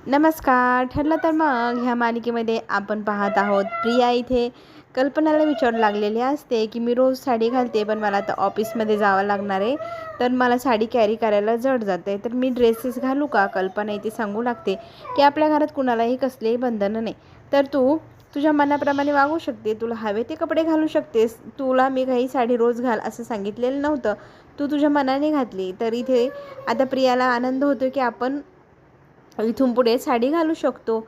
नमस्कार. ठरलं तर मग ह्या मालिकेमध्ये आपण पाहत आहोत प्रिया इथे कल्पनाला विचारू लागलेली असते की मी रोज साडी घालते पण मला आता ऑफिसमध्ये जावं लागणार आहे, तर मला साडी कॅरी करायला जड जाते, तर मी ड्रेसेस घालू का? कल्पना इथे सांगू लागते की आपल्या घरात कुणालाही कसलेही बंधनं नाही, तर तू तुझ्या मनाप्रमाणे वागू शकते, तुला हवे ते कपडे घालू शकतेस. तुला मी काही साडी रोज घाल असं सांगितलेलं नव्हतं, तू तुझ्या मनाने घातली. तर इथे आता प्रियाला आनंद होतो की आपण इथून पुढे साडी घालू शकतो.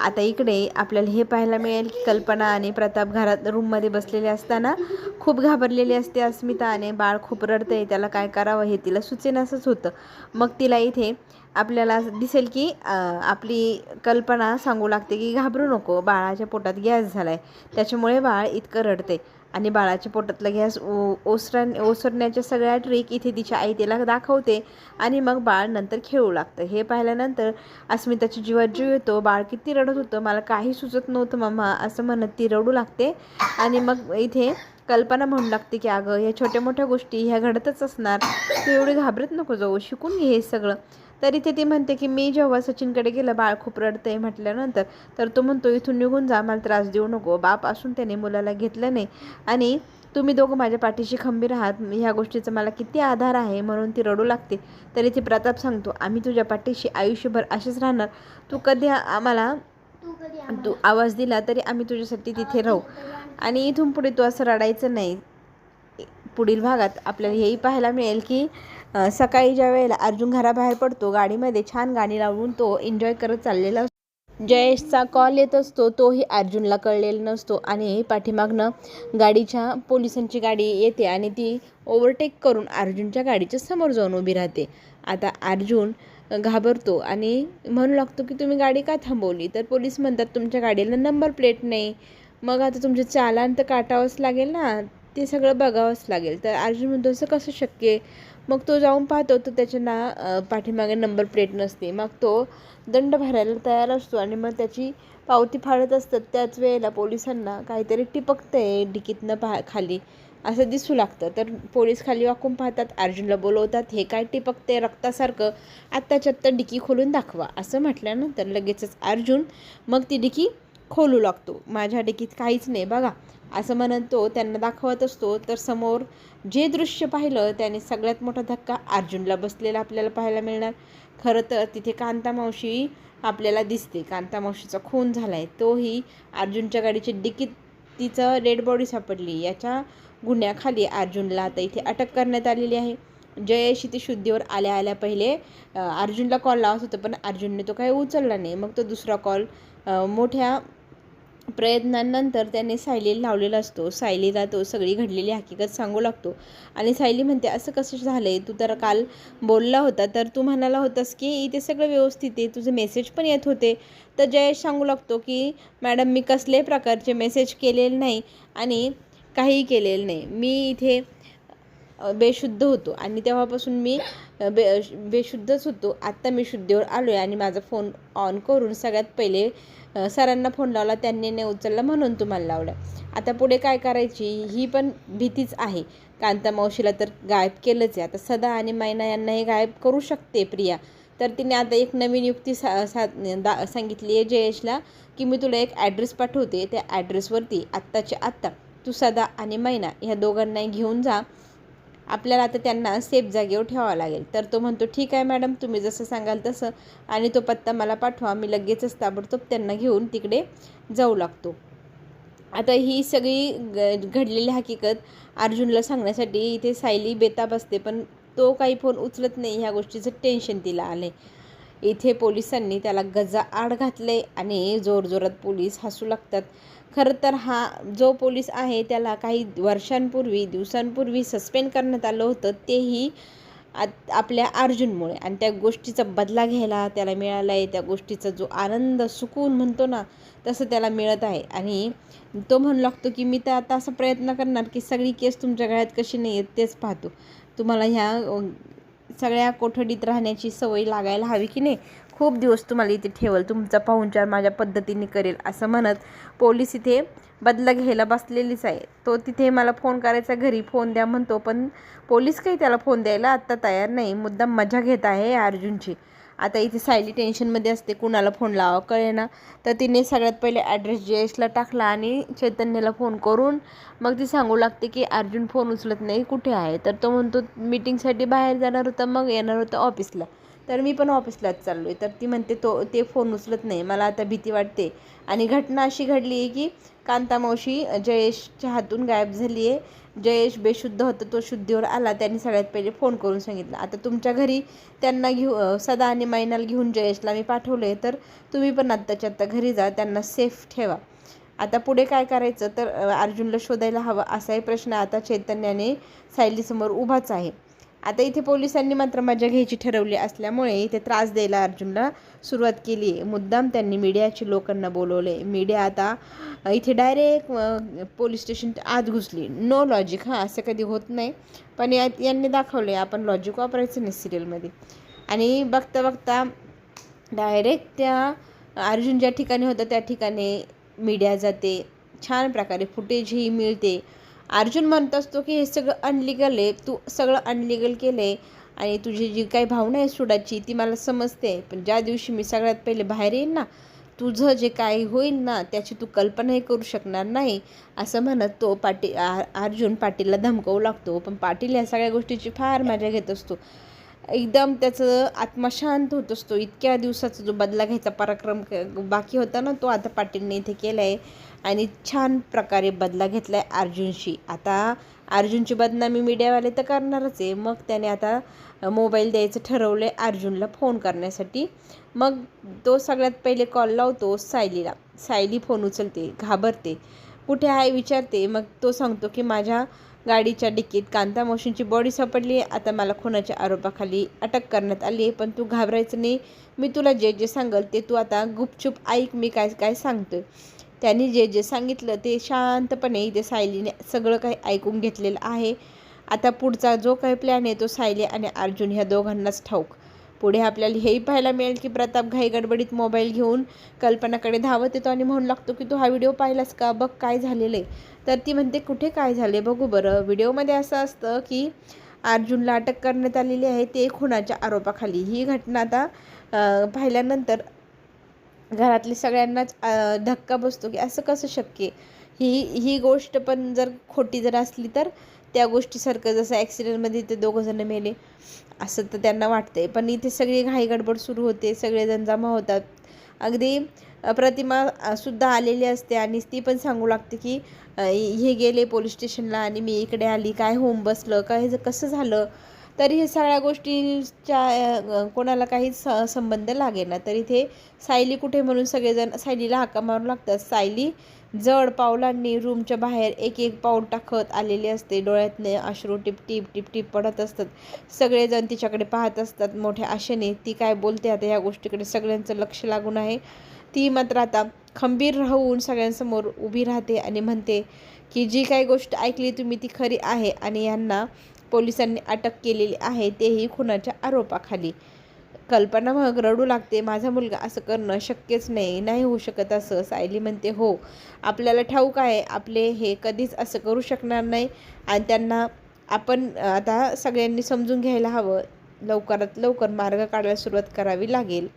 आता इकडे आपल्याला हे पाहायला मिळेल की कल्पना आणि प्रताप घरात रूममध्ये बसलेले असताना खूप घाबरलेली असते अस्मिता आणि बाळ खूप रडतंय, त्याला काय करावं हे तिला सुचेनासंच होतं. मग तिला इथे आपल्याला दिसेल की आपली कल्पना सांगू लागते की घाबरू नको, बाळाच्या पोटात गॅस झाला आहे, त्याच्यामुळे बाळ इतकं रडते. आणि बाळाच्या पोटातला गॅस ओसरण्याच्या सगळ्या ट्रिक इथे तिच्या आई तिला दाखवते आणि मग बाळ नंतर खेळू लागतं. हे पाहिल्यानंतर अस्मिताची जीवात जीव येतो. बाळ किती रडत होतं, मला काही सुचत नव्हतं मम्मा असं म्हणत ती रडू लागते. आणि मग इथे कल्पना म्हणू लागते की अगं ह्या छोट्या मोठ्या गोष्टी ह्या घडतच असणार, तू एवढी घाबरत नको जाऊ, शिकून घे हे सगळं. तर इथे ती म्हणते की मी जेव्हा सचिनकडे गेलं बाळ खूप रडतंय म्हटल्यानंतर, तर तो म्हणतो इथून निघून जा, मला त्रास देऊ नको. बाप असून त्याने मुलाला घेतलं नाही आणि तुम्ही दोघं माझ्या पाठीशी खंबीर आहात, ह्या गोष्टीचा मला किती आधार आहे, म्हणून ती रडू लागते. तरी ती प्रताप सांगतो आम्ही तुझ्या पाठीशी आयुष्यभर असेच राहणार, तू कधी आम्हाला तू आवाज दिला तरी आम्ही तुझ्यासाठी तिथे राहू आणि इथून पुढे तू असं रडायचं नाही. पुढील भागात आपल्याला हेही पाहायला मिळेल की सकाळी ज्या वेळेला अर्जुन घराबाहेर पडतो गाडीमध्ये छान गाणी लावून तो एन्जॉय करत चाललेला असतो. जयेशचा कॉल येत असतो, तोही अर्जुनला कळलेला नसतो आणि पाठीमागनं गाडीच्या पोलिसांची गाडी येते आणि ती ओव्हरटेक करून अर्जुनच्या गाडीच्या समोर जाऊन उभी राहते. आता अर्जुन घाबरतो आणि म्हणू लागतो की तुम्ही गाडी का थांबवली? तर पोलीस म्हणतात तुमच्या गाडीला नंबर प्लेट नाही. मग आता तुमचे चालान तर काटावंच लागेल ना, ते सगळं बघावंच लागेल. तर अर्जुन म्हणतो असं कसं शक्य आहे? मग तो जाऊन पाहतो तर त्याच्या पाठीमागे नंबर प्लेट नसते. मग तो दंड भरायला तयार असतो आणि मग त्याची पावती फाडत असतात. त्याच वेळेला पोलिसांना काहीतरी टिपकतंय डिकीतनं खाली असं दिसू लागतं. तर पोलीस खाली वाकून पाहतात, अर्जुनला बोलवतात, हे काय टिपकते रक्तासारखं, आत्ताच्या आत्ता डिकी खोलून दाखवा असं म्हटल्यानंतर लगेचच अर्जुन मग ती डिकी खोलू लागतो. माझ्या डिकीत काहीच नाही बघा असं म्हणत तो त्यांना दाखवत असतो. तर समोर जे दृश्य पाहिलं त्याने सगळ्यात मोठा धक्का अर्जुनला बसलेला आपल्याला पाहायला मिळणार. खरं तर तिथे कांता मावशी आपल्याला दिसते. कांता मावशीचा खून झाला आहे, तोही अर्जुनच्या गाडीची डिकीत तिचं डेड बॉडी सापडली. याच्या गुन्ह्याखाली अर्जुनला आता इथे अटक करण्यात आलेली आहे. जयेश इथे शुद्धीवर आल्या आल्या पहिले अर्जुनला कॉल लावत होतं पण अर्जुनने तो काही उचलला नाही. मग तो दुसरा कॉल मोठ्या प्रयत्नांनंतर त्याने सायलीला लावलेला असतो. सायलीला तो सगळी घडलेली हकीकत सांगू लागतो आणि सायली म्हणते असं कसं झालं आहे, तू तर काल बोलला होता, तर तू म्हणाला होतास की इथे सगळं व्यवस्थित आहे, तुझे मेसेज पण येत होते. तर जयेश सांगू लागतो की मॅडम मी कसल्याही प्रकारचे मेसेज केलेले नाही आणि काहीही केलेलं नाही, मी इथे बेशुद्ध होतो आणि तेव्हापासून मी बेशुद्धच होतो. आत्ता मी शुद्धीवर आलो आहे आणि माझा फोन ऑन करून सगळ्यात पहिले सरांना फोन लावला, त्यांनी नाही उचलला म्हणून तुम्हाला लावला. आता पुढे काय करायची ही पण भीतीच आहे. कांता मावशीला तर गायब केलंच आहे, आता सदा आणि मैना यांनाही गायब करू शकते प्रिया. तर तिने आता एक नवीन युक्ती सांगितली आहे जयेशला की मी तुला एक ॲड्रेस पाठवते, त्या ॲड्रेसवरती आत्ताच्या आत्ता तू सदा आणि मैना ह्या दोघांनाही घेऊन जा, आपल्याला आता त्यांना सेफ जागेवर ठेवावं लागेल. तर तो म्हणतो ठीक आहे मॅडम, तुम्ही जसं सांगाल तसं, आणि तो पत्ता मला पाठवा, मी लगेचच ताबडतोब त्यांना घेऊन तिकडे जाऊ लागतो. आता ही सगळी घडलेली हकीकत अर्जुनला सांगण्यासाठी इथे सायली बेताब असते, पण तो काही फोन उचलत नाही. ह्या गोष्टीचं टेन्शन तिला आलं. इथे पोलिसांनी त्याला गजाआड घातले आणि जोरजोरात पोलीस हसू लागतात. खरं तर हा जो पोलीस आहे त्याला काही वर्षांपूर्वी दिवसांपूर्वी सस्पेंड करण्यात आलं होतं, तेही आपल्या अर्जुनमुळे, आणि त्या गोष्टीचा बदला घ्यायला त्याला मिळाला आहे. त्या गोष्टीचा जो आनंद सुकून म्हणतो ना तसं त्याला मिळत आहे. आणि तो म्हणू लागतो की मी तर आता असा प्रयत्न करणार की सगळी केस तुमच्या गळ्यात कशी नाही येत तेच पाहतो, तुम्हाला ह्या सगळ्या कोठडीत राहण्याची सवय लागायला हवी की नाही, खूप दिवस तुम्हाला इथे ठेवल, तुमचा पाहुणचार माझ्या पद्धतीने करेल असं म्हणत पोलीस इथे बदला घ्यायला बसलेलीच आहे. तो तिथे मला फोन करायचा, घरी फोन द्या म्हणतो, पण पोलीस काही त्याला फोन द्यायला आत्ता तयार नाही, मुद्दाम मजा घेत आहे अर्जुनची. आता इथे सायली टेन्शनमध्ये असते, कुणाला फोन लावा कळेना. तर तिने सगळ्यात पहिले ॲड्रेस जयेशला टाकला आणि चैतन्याला फोन करून मग ती सांगू लागते की अर्जुन फोन उचलत नाही, कुठे आहे. तर तो म्हणतो मीटिंगसाठी बाहेर जाणार होता, मग येणार होता ऑफिसला. तर मी पण ऑफिसलाच चाललो आहे. तर ती म्हणते ते फोन उचलत नाही, मला आता भीती वाटते. आणि घटना अशी घडली आहे की कांता मावशी जयेशच्या हातून गायब झाली आहे. जयेश बेशुद्ध होता, तो शुद्धीवर आला. त्यांनी सगळ्यात पहिले फोन करून सांगितलं. आता तुमच्या घरी त्यांना सदा आणि मैनाला घेऊन जयेशला मी पाठवले, तर तुम्ही पण आत्ताच्या आत्ता घरी जा, त्यांना सेफ ठेवा. आता पुढे काय करायचं, तर अर्जुनला शोधायला हवं असाही प्रश्न आता चैतन्याने सायलीसमोर उभाच आहे. आता इथे पोलिसांनी मात्र मजा घ्यायची ठरवली असल्यामुळे इथे त्रास द्यायला अर्जुनला सुरुवात केली आहे. मुद्दाम त्यांनी मीडियाची लोकांना बोलवले. मीडिया आता इथे डायरेक्ट पोलीस स्टेशन आत घुसली. नो लॉजिक, हां असं कधी होत नाही, पण यांनी दाखवले आपण लॉजिक वापरायचं नाही सिरियलमध्ये. आणि बघता बघता डायरेक्ट त्या अर्जुन ज्या ठिकाणी होतं त्या ठिकाणी मीडिया जाते. छान प्रकारे फुटेजही मिळते. अर्जुन म्हणत असतो की हे सगळं अनलिगल आहे, तू सगळं अनलिगल केलं आहे आणि तुझी जी काही भावना आहे सुडाची ती मला समजते, पण ज्या दिवशी मी सगळ्यात पहिले बाहेर येईन ना, तुझं जे काही होईल ना त्याची तू कल्पनाही करू शकणार नाही, असं म्हणत तो अर्जुन पाटीलला धमकवू लागतो. पण पाटील या सगळ्या गोष्टीची फार मजा घेत असतो. एकदम त्याचं आत्मा शांत होत असतो. इतक्या दिवसाचा जो बदला घ्यायचा पराक्रम बाकी होता ना, तो आता पाटीलने इथे केला आहे आणि छान प्रकारे बदला घेतला आहे अर्जुनशी. आता अर्जुनची बदनामी मीडियावाले तर करणारच आहे. मग त्याने आता मोबाईल द्यायचं ठरवलं आहे अर्जुनला फोन करण्यासाठी. मग तो सगळ्यात पहिले कॉल लावतो सायलीला. सायली फोन उचलते, घाबरते, कुठे आहे विचारते. मग तो सांगतो की माझ्या गाडीच्या डिक्कीत कांता मावशींची बॉडी सापडली आहे. आता मला खुनाच्या आरोपाखाली अटक करण्यात आली आहे, पण तू घाबरायचं नाही, मी तुला जे जे सांगल ते तू आता गुपचूप ऐक, मी काय काय सांगतोय. त्यांनी जे जे सांगितलं ते शांतपणे इथे सायलीने सगळं काही ऐकून घेतलेलं आहे. आता पुढचा जो काही प्लॅन आहे तो सायली आणि अर्जुन ह्या दोघांनाच ठाऊक. पुढे आपल्याला हेही पाहायला मिळेल की प्रताप घाई गडबडीत मोबाईल घेऊन कल्पनाकडे धावत येतो आणि म्हणू लागतो की तू हा व्हिडिओ पाहिलास का, बघ काय झालेलं आहे. तर ती म्हणते कुठे काय झाले बघू बरं. व्हिडिओमध्ये असं असतं की अर्जुनला अटक करण्यात आलेली आहे, ते खुनाच्या आरोपाखाली. ही घटना आता पाहिल्यानंतर घरातले सगळ्यांनाच धक्का बसतो की असं कसं शक्य. ही गोष्ट पण जर खोटी जर असली तर त्या गोष्टीसारखं जसं ॲक्सिडेंटमध्ये ते दोघंजणं मेले असं तर त्यांना वाटते. पण इथे सगळी घाई गडबड सुरू होते, सगळेजण जमा होतात. अगदी प्रतिमा सुद्धा आलेली असते आणि ती पण सांगू लागते की हे गेले पोलीस स्टेशनला आणि मी इकडे आली, काय होऊन बसलं, काय कसं झालं. तरी हे सगळ्या गोष्टींच्या कोणाला काही संबंध लागेना. तर इथे सायली कुठे म्हणून सगळेजण सायलीला हाका मारू लागतात. सायली जड पावलांनी रूमच्या बाहेर एक एक पाऊल टाकत आलेली असते. डोळ्यातले अश्रू टिप टिप टिप टिप पडत असतात. सगळेजण तिच्याकडे पाहत असतात मोठ्या आशेने. ती काय बोलते आता ह्या गोष्टीकडे सगळ्यांचं लक्ष लागून आहे. ती मात्र आता खंबीर राहून सगळ्यांसमोर उभी राहते आणि म्हणते की जी काही गोष्ट ऐकली तुम्ही ती खरी आहे आणि यांना पोलिसांनी अटक केलेली आहे, तेही खुनाच्या आरोपाखाली. कल्पना मग रडू लागते, माझा मुलगा असं करणं शक्यच नाही, नाही होऊ शकत असं. सायली म्हणते हो, आपल्याला ठाऊक आहे आपले हे कधीच असं करू शकणार नाही आणि त्यांना आपण आता सगळ्यांनी समजून घ्यायला हवं. लवकरात लवकर मार्ग काढायला सुरुवात करावी लागेल.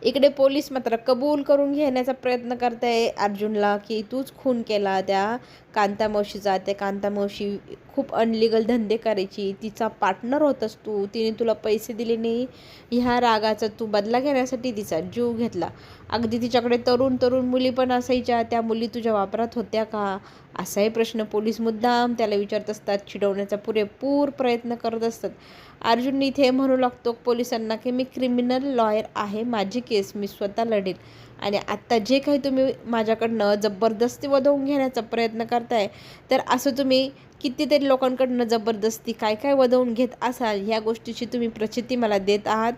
इकडे पोलीस मात्र कबूल करून घेण्याचा प्रयत्न करताय अर्जुनला की तूच खून केला त्या कांता मावशीचा. त्या कांता मावशी खूप अनलिगल धंदे करायची, तिचा पार्टनर होतास तू, तिने तुला पैसे दिले नाही, ह्या रागाचा तू बदला घेण्यासाठी तिचा जीव घेतला. अगदी तिच्याकडे तरुण तरुण मुली पण असायच्या, त्या मुली तुझ्या वापरात होत्या का, असाही प्रश्न पोलीस मुद्दाम त्याला विचारत असतात. चिडवण्याचा पुरेपूर प्रयत्न करत असतात. अर्जुन इथे म्हणू लागतो पोलिसांना की मी क्रिमिनल लॉयर आहे, माझी केस मी स्वतः लढेल आणि आत्ता जे काही तुम्ही माझ्याकडनं जबरदस्ती वधवून घेण्याचा प्रयत्न करताय, तर असं तुम्ही कितीतरी लोकांकडनं जबरदस्ती काय काय वधवून घेत असाल, ह्या गोष्टीची तुम्ही प्रचिती मला देत आहात.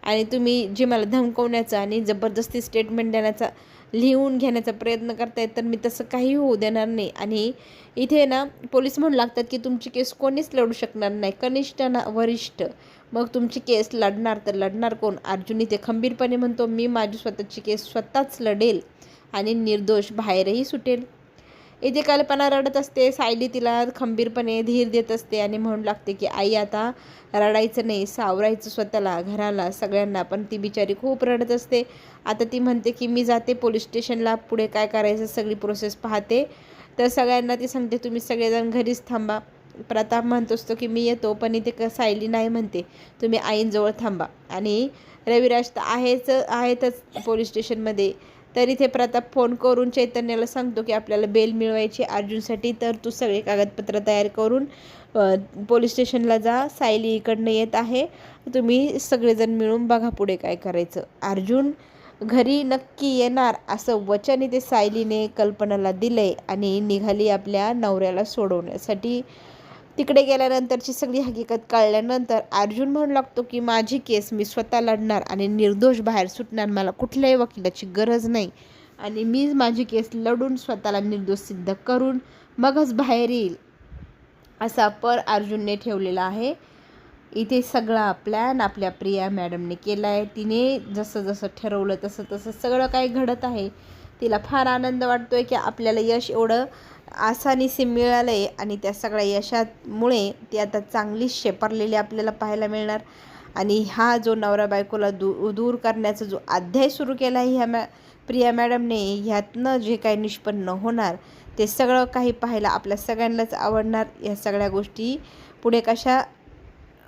आणि तुम्ही जे मला धमकवण्याचा आणि जबरदस्ती स्टेटमेंट देण्याचा लिहून घेण्याचा प्रयत्न करतायत, तर मी तसं काही होऊ देणार नाही. आणि इथे ना पोलीस म्हणू लागतात की तुमची केस कोणीच लढू शकणार नाही, कनिष्ठ ना वरिष्ठ. मग तुमची केस लढणार तर लढणार कोण. अर्जुन इथे खंबीरपणे म्हणतो मी माझी स्वतःची केस स्वतःच लढेल आणि निर्दोष बाहेरही सुटेल. इथे कल्पना रडत असते. सायली तिला खंबीरपणे धीर देत असते आणि म्हणू लागते की आई आता रडायचं नाही, सावरायचं स्वतःला, घराला, सगळ्यांना. पण ती बिचारी खूप रडत असते. आता ती म्हणते की मी जाते पोलीस स्टेशनला, पुढे काय करायचं सगळी प्रोसेस पाहते. तर सगळ्यांना ती सांगते तुम्ही सगळेजण घरीच थांबा. प्रताप म्हणत असतो की मी येतो, पण इथे सायली नाही म्हणते तुम्ही आईंजवळ थांबा. आणि रविराज तर आहेतच पोलीस स्टेशनमध्ये. तर इथे प्रताप फोन करून चैतन्याला सांगतो की आपल्याला बेल मिळवायची अर्जुनसाठी, तर तू सगळे कागदपत्र तयार करून पोलीस स्टेशनला जा. सायली इकडनं येत आहे, तुम्ही सगळेजण मिळून बघा पुढे काय करायचं. अर्जुन घरी नक्की येणार असं वचन इथे सायलीने कल्पनाला दिलंय आणि निघाली आपल्या नवऱ्याला सोडवण्यासाठी. तिकडे गेल्यानंतरची सगळी हकीकत कळल्यानंतर अर्जुन म्हणू लागतो की माझी केस मी स्वतः लढणार आणि निर्दोष बाहेर सुटणार, मला कुठल्याही वकिलाची गरज नाही आणि मी माझी केस लढून स्वतःला निर्दोष सिद्ध करून मगच बाहेर येईल, असा अर्जुनने ठेवलेला आहे. इथे सगळा प्लॅन आपल्या प्रिया मॅडमने केला आहे. तिने जसं जसं ठरवलं तसं तसं सगळं काही घडत आहे. तिला फार आनंद वाटतोय की आपल्याला यश एवढं आसानीसे मिळालं आहे आणि त्या सगळ्या यशामुळे ती आता चांगली शेपरलेली आपल्याला पाहायला मिळणार. आणि हा जो नवरा बायकोला दूर करण्याचा जो अध्याय सुरू केला आहे ह्या प्रिया मॅडमने, ह्यातनं जे काही निष्पन्न होणार ते सगळं काही पाहायला आपल्या सगळ्यांनाच आवडणार. या सगळ्या गोष्टी पुढे कशा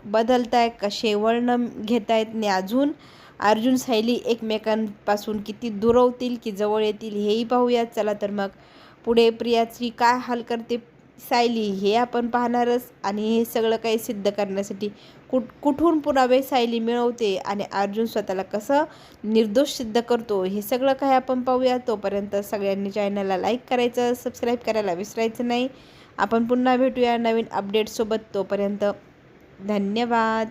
बदलताय, कसे वळण घेत आहेत आणि अजून अर्जुन सायली एकमेकांपासून किती दुरवतील की जवळ येतील हेही पाहूयात. चला तर मग पुढे प्रियाची काय हाल करते सायली हे आपण पाहणारच. आणि हे सगळं काही सिद्ध करण्यासाठी कुठून पुरावे सायली मिळवते आणि अर्जुन स्वतःला कसं निर्दोष सिद्ध करतो हे सगळं काही आपण पाहूया. तोपर्यंत सगळ्यांनी चॅनलला लाईक करायचं, सबस्क्राईब करायला विसरायचं नाही. आपण पुन्हा भेटूया नवीन अपडेटसोबत. तोपर्यंत धन्यवाद.